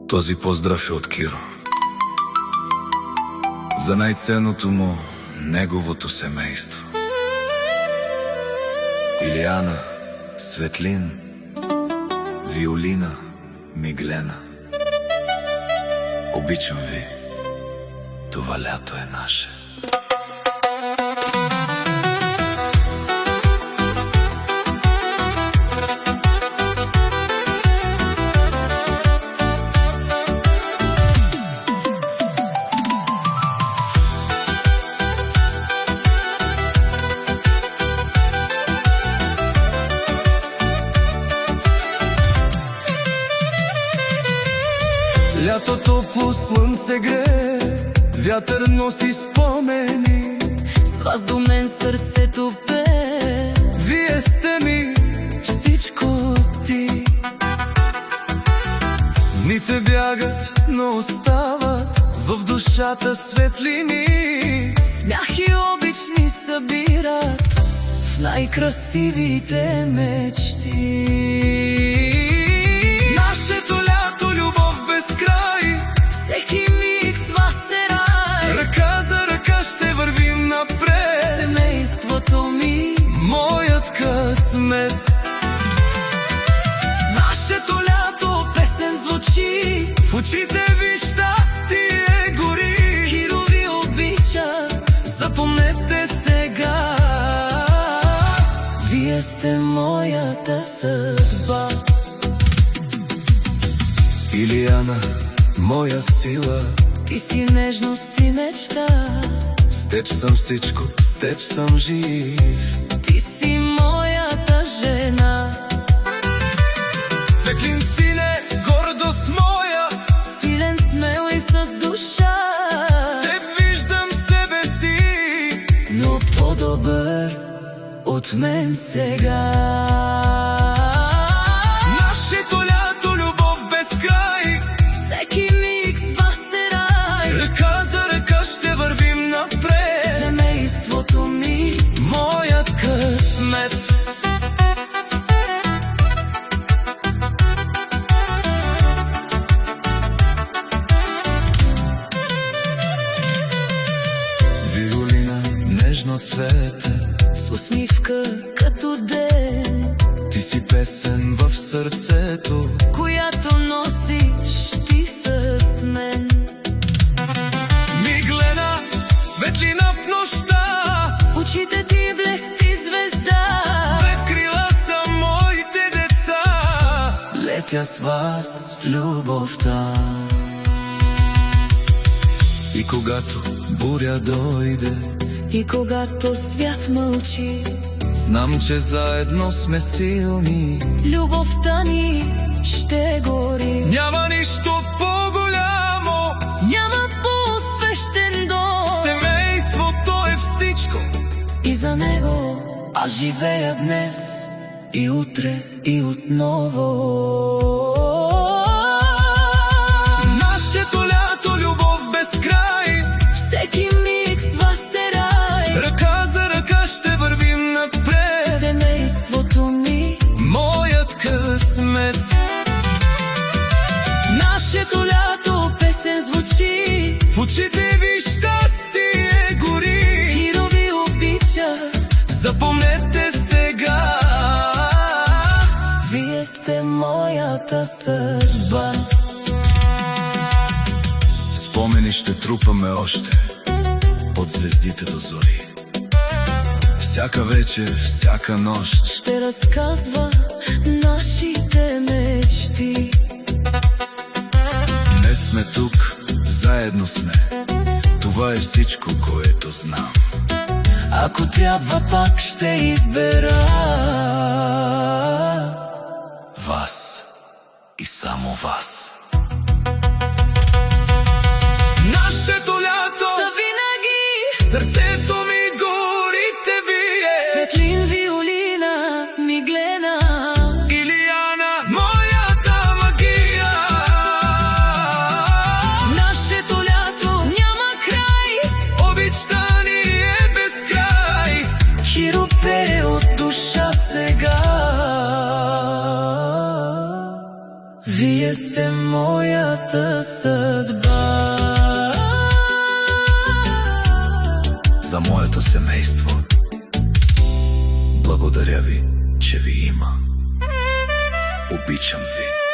Този поздрав е от Киро. За най-ценното му, неговото семейство. Илияна, Светлин, Виолина, Миглена. Обичам ви, това лято е наше. Лятото по слънце грее, вятър носи спомени. С вас до мен сърцето пее. Вие сте ми всичко ти. Дните бягат, но остават в душата светлини. Смях и обични събират в най-красивите мечти. Нашето лято, любов без край, всеки миг с вас е рай. ръка за ръка ще вървим напред. Семейството ми, моят късмет. нашето лято песен звучи. В очите ви щастие гори. Киро ви обича, Запомнете сега, вие сте моята съдба. Илияна, моя сила, Ти си нежност и мечта. с теб съм всичко, с теб съм жив. Ти си моята жена. Светлин сине, гордост моя, Силен, смел и с душа. теб виждам себе си, Но по-добър от мен сега. нашето лято, любов без край, Всеки миг с вас е рай. ръка за ръка ще вървим напред. Семейството ми, Моят късмет. Виолина, нежно цвете, с усмивка като ден, ти си песен в сърцето. която носиш ти с мен. Миглена, светлина в нощта, В очите ти блести звезда. пред крила са моите деца. Летя с вас в любовта. И когато буря дойде, И когато свят мълчи, знам, че заедно сме силни. любовта ни ще гори. Няма нищо по-голямо, Няма по-свещен дом. семейството е всичко. И за него аз живея днес и утре и отново. Нашето лято, любов без край, Всеки миг с вас е рай. ръка за ръка ще вървим напред. Семейството ми, Моят късмет. нашето лято песен звучи. В очите ви щастие гори. Киро ви обича, Запомнете сега, вие сте моята съдба. Спомени ще трупаме още, от звездите до зори. Всяка вечер, всяка нощ, Ще разказва нашите мечти. днес сме тук, заедно сме. Това е всичко, което знам. Ако трябва, пак ще избера Вас и само вас. нашето лято, за винаги. сърцето ми горите вие. Светлин, Виолина, Миглена. Илияна, моята магия. Нашето лято няма край. Обичта ни е без край. Киро пее от душа сега. Вие сте моята съдба. За моето семейство благодаря ви, че ви има. Обичам ви.